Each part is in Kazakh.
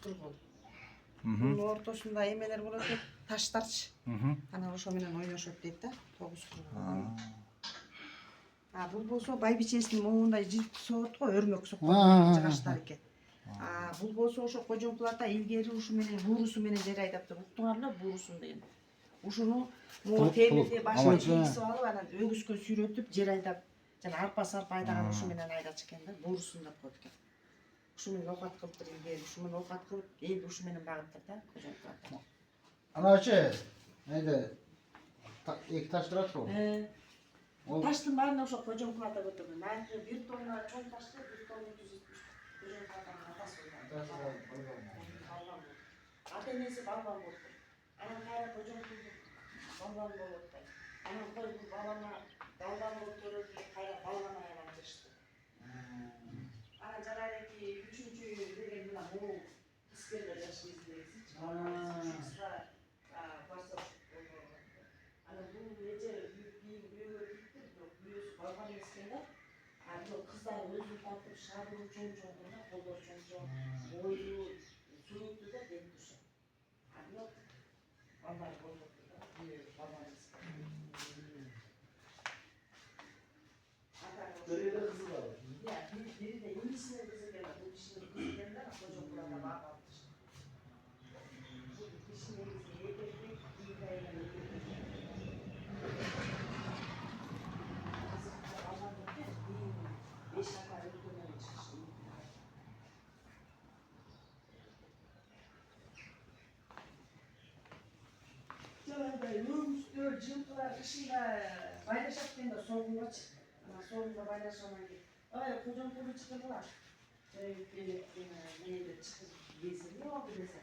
тургул. Bunun ortasında emeler bolot, taşlarчы. Ana ошо менен ойношот дейт да, тогуз тургул. Бул болсо байбичесинин могундай жирт соот го, өрмөк соккон жыгаштар экен. Бул болсо ошо Кожомкул ата илгери ушу менен буурусу менен жер айдаптыр. Уктуңарбы буурусун деген. Ушуну могу темирде башына тийгизип алып, анан өгүзгө сүйрөтүп жер айдап, жана арпа сарпа айдаган ушу менен айдачу экен да, буурусун деп коет экен. Ушу менен оокат кылыптыр илгери, ушу менен оокат кылып, элди ушу менен багыптыр да, Кожомкул ата. Аначы, нейде, эки таш турат го. Таштын баарын ошо Кожомкул ата көтөргөн. Нааки бир тонна чоң ташты, бир тонна 170. Кожомкул атанын атасы болгон. Ата-энеси балбан болуптур. Анан кайра Кожомкулдун балбан болуп атпайт. Анан кой бул балана балбан болуп төрөп, кайра балбан аябанчышты. Анан жарайки 3-чү деген мына могу искерлер жаш кезиндегиси. Барса анан бул эже бүйөгө тийиптир, бирок бүйөөсү балбан эмес экен да. Бирок кыздар өзүн тартып шабыры чоң-чоң да, колдор чоң-чоң, бойлуу, сүрөттүү да ден турса. Бирок балдар болбоптур да, бүйөө балбан эмес. Бирде кызы бар. Бирде инисинин кызы экен, бул кишинин кызы экен да, Кожомкул ата багып. Бул кишинин кызы эркек, Ömüstür, cıltılar kışında paylaşırken de soğuğuna çıktı. Ama soğuğunda paylaşamayın. Kocamkulu çıkırdılar. Neyde çıkır gezir, ne oldu dese.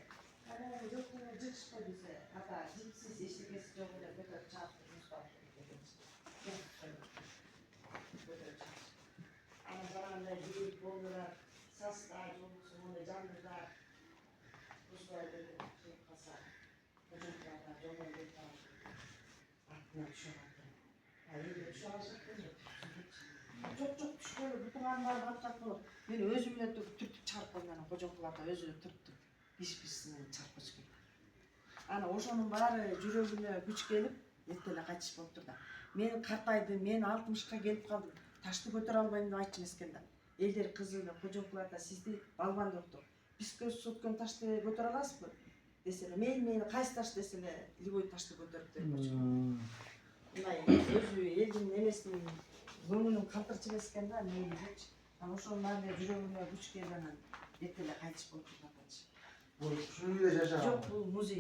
Kocamkulu çıkışma dese. Hatta cipsiz eşlikesi çoğuyla götürüp çarptı. Mustafa götürüp Ama zararında girip boldular. Saslar, yolcusunda canlılar. Kuşlar götürüp kasar. Çocuklardan yolda götürüp aklına düşüyorlardı. Elinde düşüyorlardı. Çok düşüyor. Bütün anlar batacak bu. Beni özümle türtüp çarpınlarına. Kocamkul ata özü türttü. Hiçbirisini çarpıcı gibi. Ana oşonun bari жүрөгүнө күч келип, эртеле кайтыш болуптур да. Мен картайдым, мен 60ка келип калдым. Ташты көтөрө албайм деп айтчу эмес экен да. Элдер кызы Кожомкул ата сизди балбан доктур. Биз көз соткон ташты көтөрө аласызбы? Деселе, мейли кайсы таш деселе, любой ташты көтөрүп берчү. Мындай өзү элдин эмесин көңүлүн калтырчу эмес экен да, мейли. Анан ошонун баары жүрөгүнө күч келип анан эртеле кайтыш болуптур атачы. Бул ушул үйдө жашаган. Жок, бул музей.